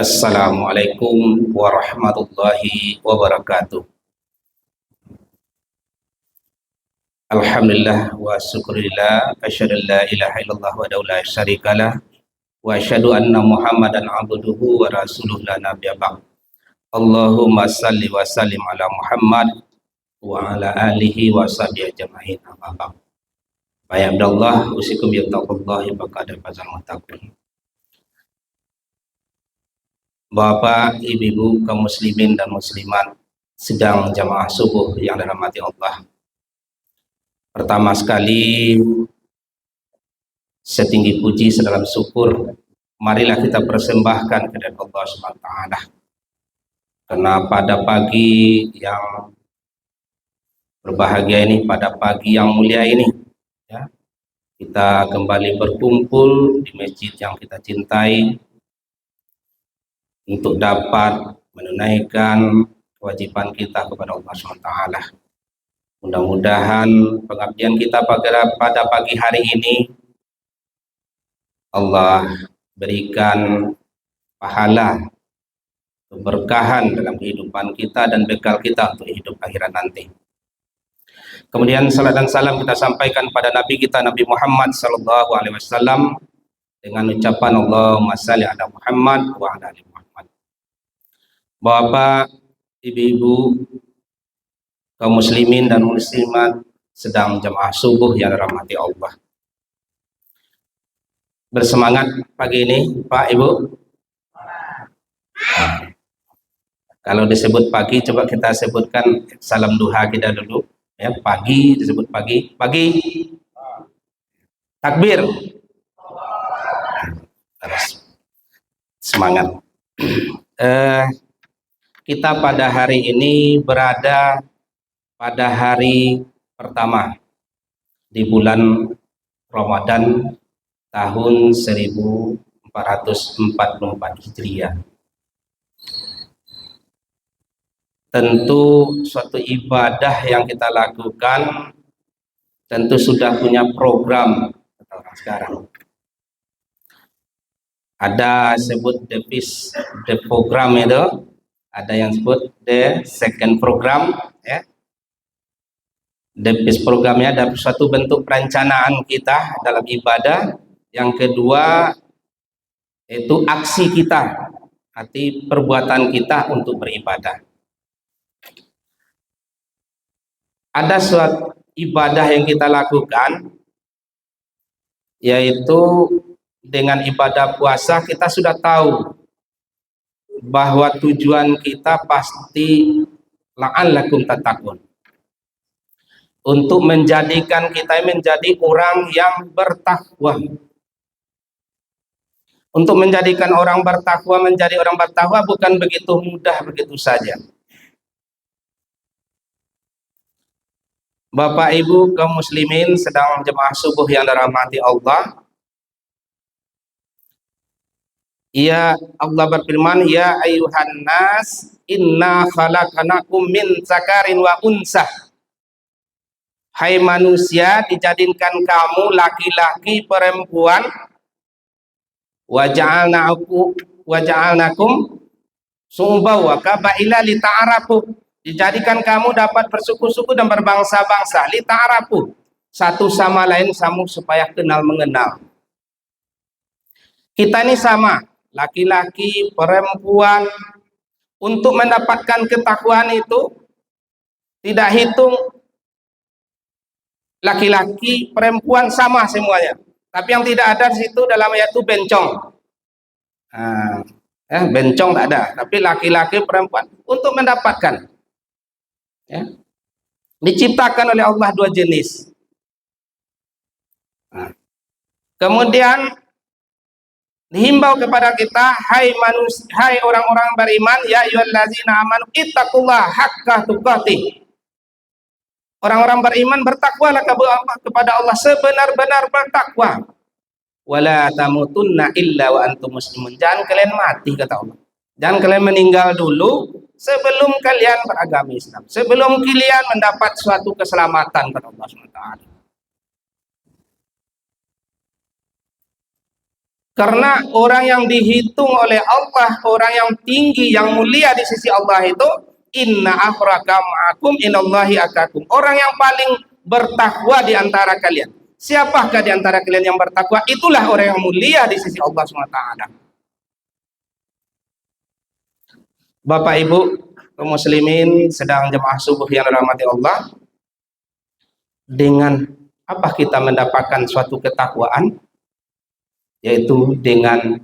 Assalamualaikum warahmatullahi wabarakatuh. Alhamdulillah wa syukurillah, asyhadu an la ilaha illallah wa la syarikalah, wa asyhadu anna Muhammadan abduhu wa rasuluhu la nabiyya ba'd. Allahumma salli wa sallim ala Muhammad wa ala alihi wa sahbihi ajma'in, amma ba'd. Fa Abdullah usikum bi taqwallahi faqad fazal muttaqin. Bapak, ibu-ibu, kaum muslimin dan muslimat sedang jamaah subuh yang dirahmati Allah. Pertama sekali, setinggi puji sedalam syukur, marilah kita persembahkan kepada Allah SWT. Karena pada pagi yang berbahagia ini, pada pagi yang mulia ini, ya, kita kembali berkumpul di masjid yang kita cintai untuk dapat menunaikan kewajiban kita kepada Allah SWT. Mudah-mudahan pengabdian kita pada pagi hari ini Allah berikan pahala, keberkahan dalam kehidupan kita dan bekal kita untuk hidup akhirat nanti. Kemudian salat dan salam kita sampaikan pada Nabi kita Nabi Muhammad SAW dengan ucapan Allahumma shalli ala Muhammad wa ala ali Muhammad. Bapak, ibu-ibu, kaum muslimin dan muslimat sedang jamaah subuh yang dirahmati Allah. Bersemangat pagi ini, Pak, Ibu? Kalau disebut pagi, coba kita sebutkan salam duha kita dulu. Ya, pagi disebut pagi. Pagi. Takbir. Terus semangat. Kita pada hari ini berada pada hari pertama di bulan Ramadan tahun 1444 Hijriah. Tentu suatu ibadah yang kita lakukan tentu sudah punya program sekarang. Ada sebut the program itu, ada yang sebut the second program, ya. The programnya ada suatu bentuk perencanaan kita dalam ibadah. Yang kedua itu aksi kita, arti perbuatan kita untuk beribadah. Ada suatu ibadah yang kita lakukan, yaitu dengan ibadah puasa kita sudah tahu bahwa tujuan kita pasti la'allakum tattaqun, untuk menjadikan kita menjadi orang yang bertakwa. Untuk menjadikan orang bertakwa menjadi orang bertakwa bukan begitu mudah begitu saja. Bapak Ibu kaum muslimin sedang jemaah subuh yang dirahmati Allah. Ya, Allah berfirman, ya ayyuhan nas inna khalaqnakum min dzakarin wa unsah. Hai manusia, dijadikan kamu laki-laki perempuan, wa ja'alnakum syu'uban wa qabaila lita'arafu. Dijadikan kamu dapat bersuku-suku dan berbangsa-bangsa, lita'arafu, satu sama lain supaya kenal mengenal. Kita ini sama, laki-laki, perempuan. Untuk mendapatkan ketakwaan itu tidak hitung laki-laki, perempuan sama semuanya. Tapi yang tidak ada di situ dalam ayat itu bencong. Bencong tak ada, tapi laki-laki, perempuan untuk mendapatkan. Ya. Diciptakan oleh Allah dua jenis. Kemudian dihimbau kepada kita, hai orang-orang beriman, ya ayyuhallazina amanu ittaqullaha haqqa tuqatih. Orang-orang beriman bertakwalah kepada Allah sebenar-benar bertakwa. Wala tamutunna illa wa antum muslimun. Jangan kalian mati, kata Allah. Jangan kalian meninggal dulu sebelum kalian beragama Islam, sebelum kalian mendapat suatu keselamatan kepada Allah SWT. Karena orang yang dihitung oleh Allah, orang yang tinggi, yang mulia di sisi Allah itu, inna akramakum ma'akum inallahi akakum. Orang yang paling bertakwa di antara kalian. Siapakah di antara kalian yang bertakwa? Itulah orang yang mulia di sisi Allah SWT. Bapak Ibu kaum muslimin sedang jemaah subuh yang dirahmati Allah, dengan apa kita mendapatkan suatu ketakwaan? Yaitu dengan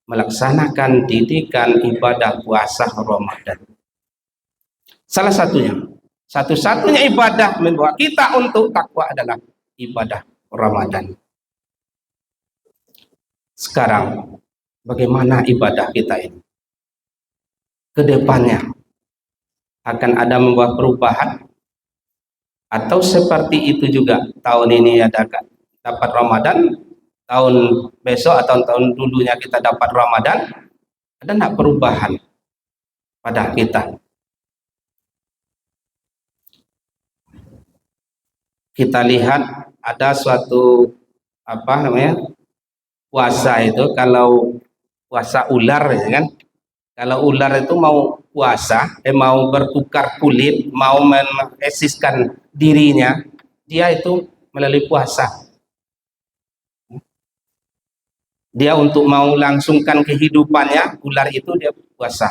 melaksanakan didikan ibadah puasa Ramadan. Salah satunya, satu-satunya ibadah membawa kita untuk takwa adalah ibadah Ramadan. Sekarang, bagaimana ibadah kita ini? Kedepannya akan ada membawa perubahan, atau seperti itu juga tahun ini ada dapat Ramadan, tahun besok atau tahun dulunya kita dapat Ramadan, ada enggak perubahan pada kita? Kita lihat ada suatu puasa itu, kalau puasa ular ya kan, kalau ular itu mau puasa, mau bertukar kulit, mau mengeksiskan dirinya, dia itu melalui puasa. Dia untuk mau langsungkan kehidupannya, ular itu dia puasa.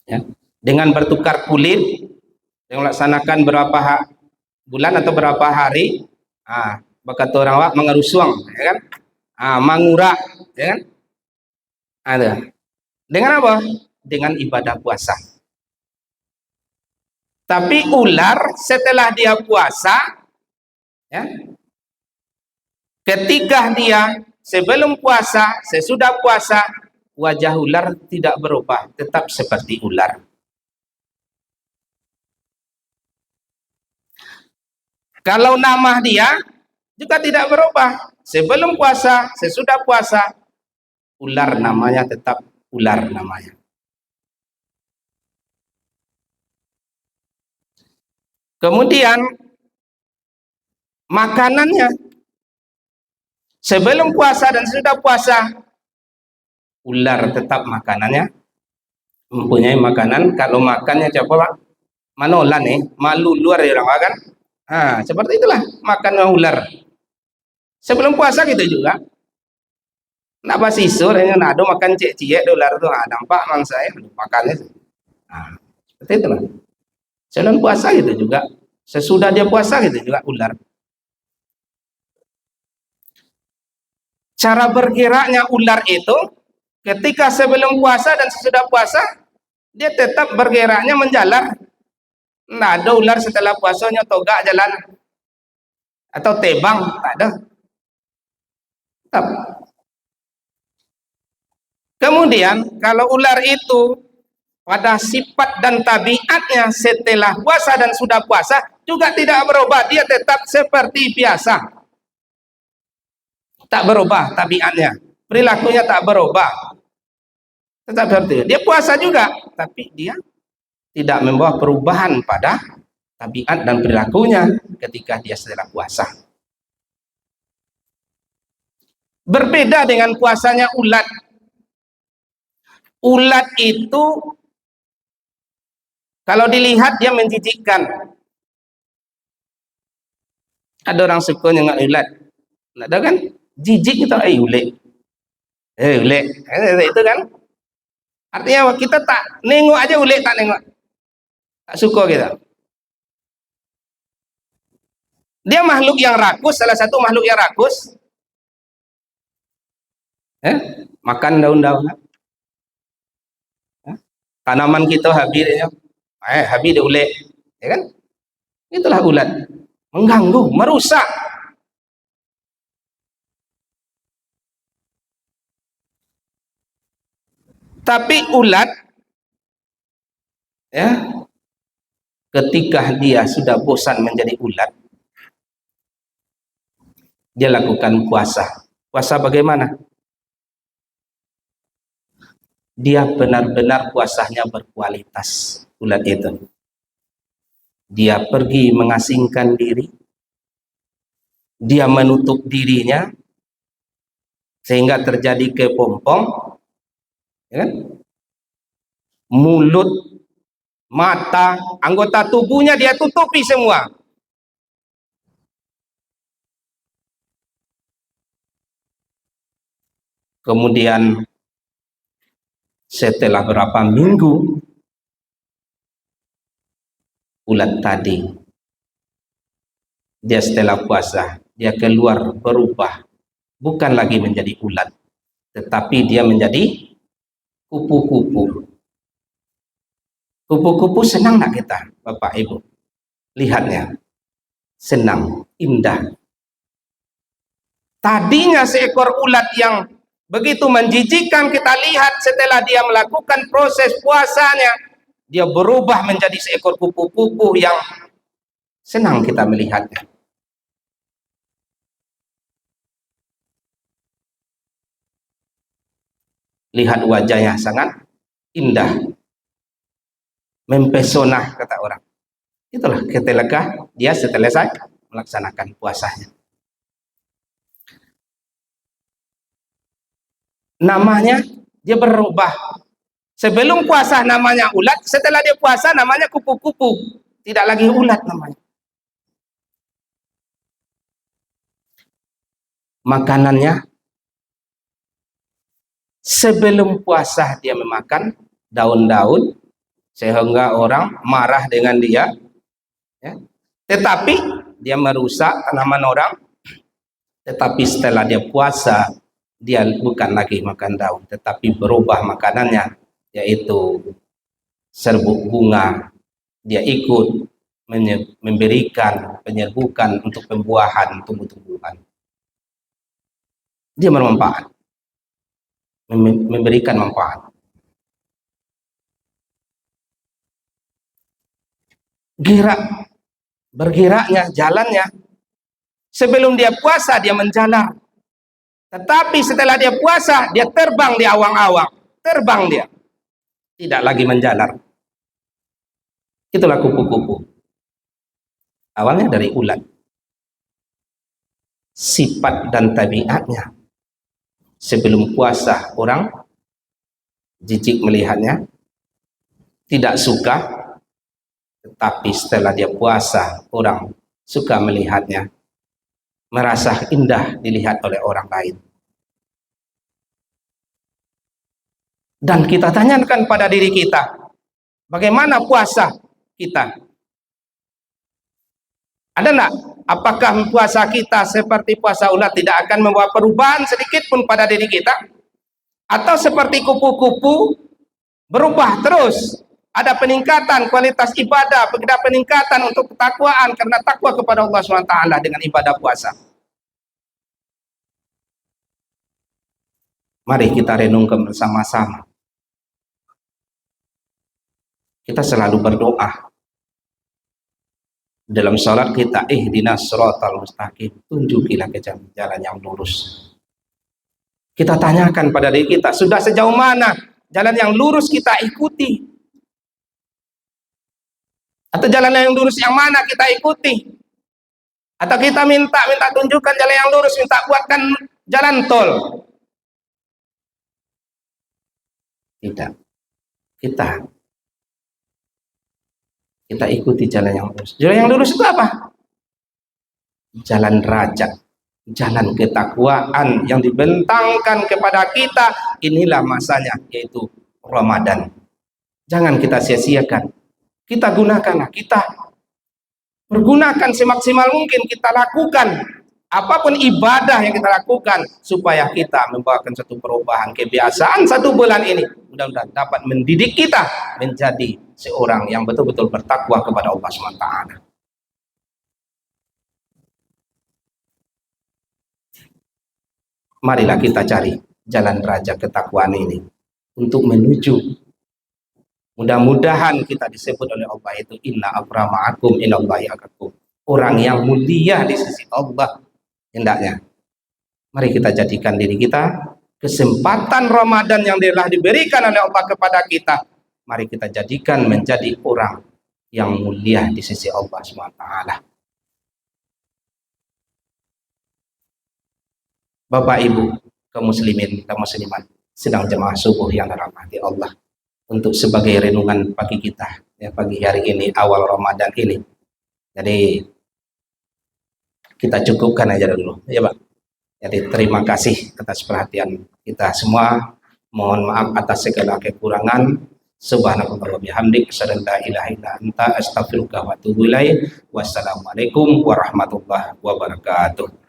Ya. Dengan bertukar kulit, dengan melaksanakan berapa bulan atau berapa hari, berkata orang Arab mengerusuang, ya kan? Mangura, ya kan? Ada. Dengan apa? Dengan ibadah puasa. Tapi ular setelah dia puasa, ya, ketika dia sebelum puasa, sesudah puasa, wajah ular tidak berubah, tetap seperti ular. Kalau nama dia juga tidak berubah, sebelum puasa, sesudah puasa, ular namanya tetap ular namanya. Kemudian makanannya, sebelum puasa dan sesudah puasa, ular tetap makanannya mempunyai makanan. Kalau makannya coba manolan malu luar ya orang kan, seperti itulah makan ular. Sebelum puasa gitu juga, nak basisur ini nado makan cek ular tuh, nampak mang saya makannya, seperti itulah. Sebelum puasa gitu juga, sesudah dia puasa gitu juga ular. Cara bergeraknya ular itu, ketika sebelum puasa dan sesudah puasa, dia tetap bergeraknya menjalar. Nah, ada ular setelah puasanya togak jalan atau tebang, tak ada. Tetap. Kemudian kalau ular itu pada sifat dan tabiatnya setelah puasa dan sudah puasa juga tidak berubah, dia tetap seperti biasa. Tak berubah tabiatnya, perilakunya tak berubah. Tetap seperti itu. Dia puasa juga, tapi dia tidak membawa perubahan pada tabiat dan perilakunya ketika dia setelah puasa. Berbeda dengan puasanya ulat. Ulat itu kalau dilihat dia menjijikkan. Ada orang suka nengok ulat. Ada kan? Jijik kita, ulet. Ulet. Itu kan? Artinya kita tak nengok aja ulet, tak nengok. Tak suka kita. Dia makhluk yang rakus, salah satu makhluk yang rakus. Makan daun-daun. Tanaman kita habis dia. Habis dia ulet. Ya kan? Itulah ulat. Mengganggu, merusak. Tapi ulat, ya, ketika dia sudah bosan menjadi ulat, dia lakukan puasa. Puasa bagaimana? Dia benar-benar puasanya berkualitas, ulat itu. Dia pergi mengasingkan diri, dia menutup dirinya, sehingga terjadi kepompong, ya kan? Mulut, mata, anggota tubuhnya dia tutupi semua. Kemudian setelah berapa minggu, ulat tadi, dia setelah puasa, dia keluar berubah, bukan lagi menjadi ulat, tetapi dia menjadi kupu-kupu. Kupu-kupu senang nak kita, Bapak Ibu? Lihatnya, senang, indah. Tadinya seekor ulat yang begitu menjijikkan, kita lihat setelah dia melakukan proses puasanya, dia berubah menjadi seekor kupu-kupu yang senang kita melihatnya. Lihat wajahnya sangat indah, mempesona kata orang. Itulah ketika dia selesai melaksanakan puasanya. Namanya dia berubah. Sebelum puasa namanya ulat, setelah dia puasa namanya kupu-kupu. Tidak lagi ulat namanya. Makanannya, sebelum puasa dia memakan daun-daun sehingga orang marah dengan dia, ya. Tetapi dia merusak tanaman orang. Tetapi setelah dia puasa, dia bukan lagi makan daun, tetapi berubah makanannya, yaitu serbuk bunga. Dia ikut memberikan penyerbukan untuk pembuahan tumbuh-tumbuhan. Dia bermanfaat, memberikan manfaat. Bergeraknya, jalannya. Sebelum dia puasa dia menjalar, tetapi setelah dia puasa dia terbang di awang-awang, terbang dia, tidak lagi menjalar. Itulah kupu-kupu. Awalnya dari ulat. Sifat dan tabiatnya, sebelum puasa orang jijik melihatnya, tidak suka, tetapi setelah dia puasa orang suka melihatnya, merasa indah dilihat oleh orang lain. Dan kita tanyakan pada diri kita, bagaimana puasa kita? Ada enggak? Apakah puasa kita seperti puasa ulat, tidak akan membawa perubahan sedikit pun pada diri kita? Atau seperti kupu-kupu berubah terus? Ada peningkatan kualitas ibadah, ada peningkatan untuk ketakwaan karena takwa kepada Allah SWT dengan ibadah puasa. Mari kita renungkan bersama-sama. Kita selalu berdoa dalam salat kita, ihdinas shiratal mustaqim, tunjukilah ke jalan yang lurus. Kita tanyakan pada diri kita, sudah sejauh mana jalan yang lurus kita ikuti? Atau jalan yang lurus yang mana kita ikuti? Atau kita minta tunjukkan jalan yang lurus, minta buatkan jalan tol? Tidak. Kita ikuti jalan yang lurus. Jalan yang lurus itu apa? Jalan raja, jalan ketakwaan yang dibentangkan kepada kita. Inilah masanya, yaitu Ramadan. Jangan kita sia-siakan. Kita gunakanlah, kita pergunakan semaksimal mungkin, kita lakukan apapun ibadah yang kita lakukan supaya kita membawakan satu perubahan kebiasaan 1 bulan ini. Mudah-mudahan dapat mendidik kita menjadi seorang yang betul-betul bertakwa kepada Allah SWT. Marilah kita cari jalan raja ketakwaan ini untuk menuju, mudah-mudahan kita disebut oleh Allah itu inna akramakum inallahi atqakum, orang yang mulia di sisi Allah. Hendaknya mari kita jadikan diri kita, kesempatan Ramadan yang telah diberikan oleh Allah kepada kita, mari kita jadikan menjadi orang yang mulia di sisi Allah SWT. Bapak Ibu, kaum muslimin dan muslimat sedang jemaah subuh yang dirahmati Allah, untuk sebagai renungan pagi kita ya, pagi hari ini awal Ramadan ini. Jadi kita cukupkan aja dulu ya Pak. Jadi terima kasih atas perhatian kita semua. Mohon maaf atas segala kekurangan. Subhanallah wa bihamdik, asyhadu an la ilaha illa anta, astaghfiruka wa atubu ilaik. Wassalamualaikum warahmatullahi wabarakatuh.